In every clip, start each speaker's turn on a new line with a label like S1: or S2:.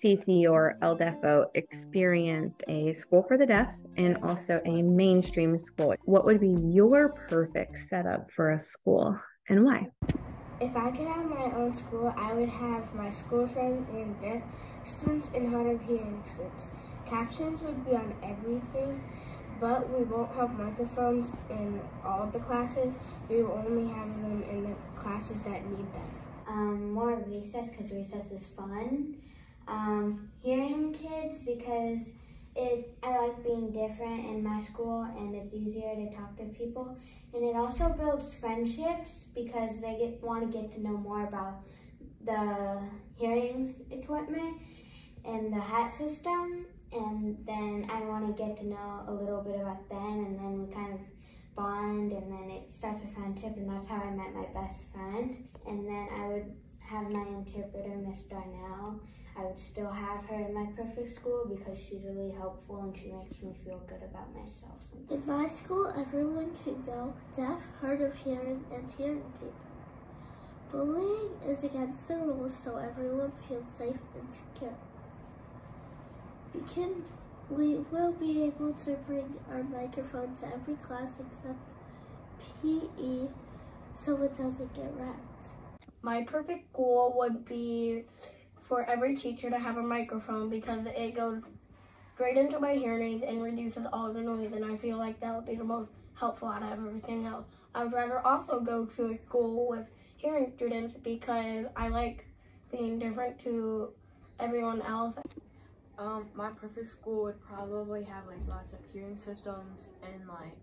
S1: CC or LDEFO experienced a school for the deaf and also a mainstream school. What would be your perfect setup for a school and why?
S2: If I could have my own school, I would have my school friends and deaf students and hard of hearing students. Captions would be on everything, but we won't have microphones in all the classes. We will only have them in the classes that need them.
S3: More recess, because recess is fun. Hearing kids, because I like being different in my school and it's easier to talk to people. And it also builds friendships because they want to get to know more about the hearings equipment and the hat system. And then I want to get to know a little bit about them, and then we kind of bond, and then it starts a friendship, and that's how I met my best friend. And then I would have my interpreter, Miss Darnell. I would still have her in my perfect school because she's really helpful and she makes me feel good about myself sometimes.
S2: In my school, everyone can go deaf, hard of hearing, and hearing people. Bullying is against the rules, so everyone feels safe and secure. We will be able to bring our microphone to every class except PE so it doesn't get wrecked. My perfect goal would be for every teacher to have a microphone because it goes straight into my hearing aid and reduces all the noise, and I feel like that would be the most helpful out of everything else. I would rather also go to a school with hearing students because I like being different to everyone else.
S4: My perfect school would probably have like lots of hearing systems and like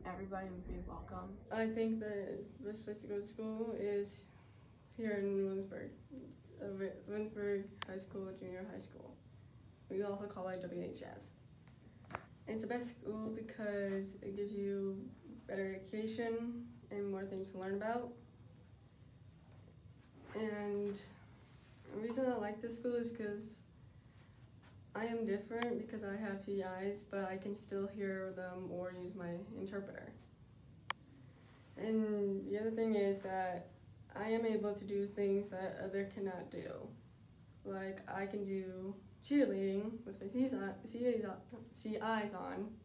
S4: everybody would be welcome.
S5: I think the best place to go to school is here in Winsburg, Winsburg High School, Junior High School. We also call it WHS. It's the best school because it gives you better education and more things to learn about. And the reason I like this school is because I am different because I have TIs, but I can still hear them or use my interpreter. And the other thing is that I am able to do things that other cannot do. Like I can do cheerleading with my CIs on,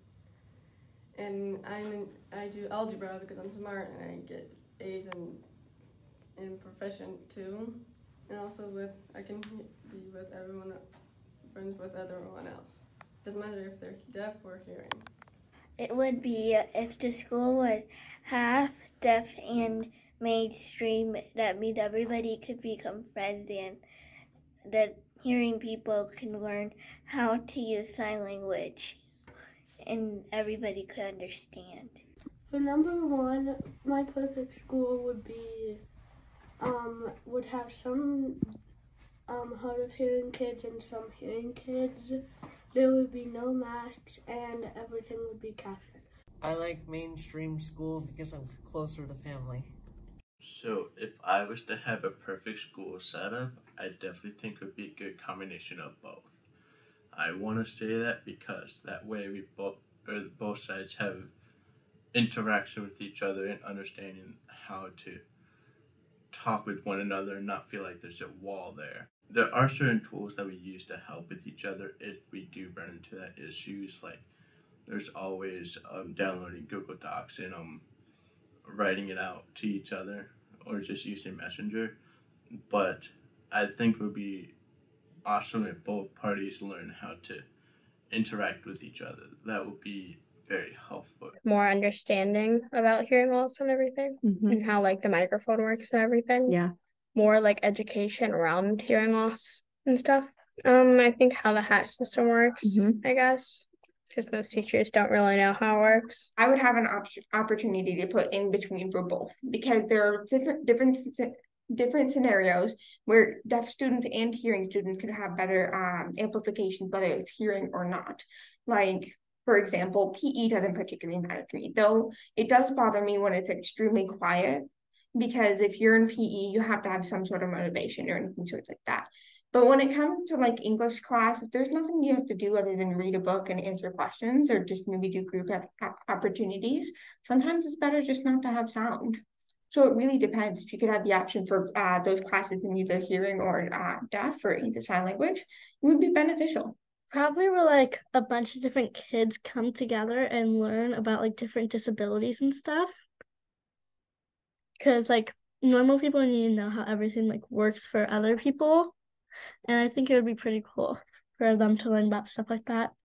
S5: and I do algebra because I'm smart and I get A's in proficient too. And also I can be with everyone, friends with everyone else. Doesn't matter if they're deaf or hearing.
S2: It would be if the school was half deaf and mainstream. That means everybody could become friends and that hearing people can learn how to use sign language and everybody could understand.
S6: For number one, my perfect school would be would have some hard of hearing kids and some hearing kids. There would be no masks and everything would be captured.
S7: I like mainstream school because I'm closer to family.
S8: So if I was to have a perfect school setup, I definitely think it would be a good combination of both. I want to say that because that way we both sides have interaction with each other and understanding how to talk with one another and not feel like there's a wall there. There are certain tools that we use to help with each other if we do run into that issues. Like there's always downloading Google Docs and writing it out to each other or just using Messenger. But I think it would be awesome if both parties learn how to interact with each other. That would be very helpful.
S9: More understanding about hearing loss and everything, and how like the microphone works and everything.
S1: Yeah.
S9: More like education around hearing loss and stuff. I think how the hat system works, I guess, because most teachers don't really know how it works.
S10: I would have an opportunity to put in between for both because there are different scenarios where deaf students and hearing students could have better amplification, whether it's hearing or not. Like, for example, PE doesn't particularly matter to me, though it does bother me when it's extremely quiet, because if you're in PE, you have to have some sort of motivation or anything sorts like that. But when it comes to like English class, if there's nothing you have to do other than read a book and answer questions or just maybe do group opportunities, sometimes it's better just not to have sound. So it really depends. If you could have the option for those classes in either hearing or deaf or either sign language, it would be beneficial.
S6: Probably where like a bunch of different kids come together and learn about like different disabilities and stuff. Because like normal people need to know how everything like works for other people. And I think it would be pretty cool for them to learn about stuff like that.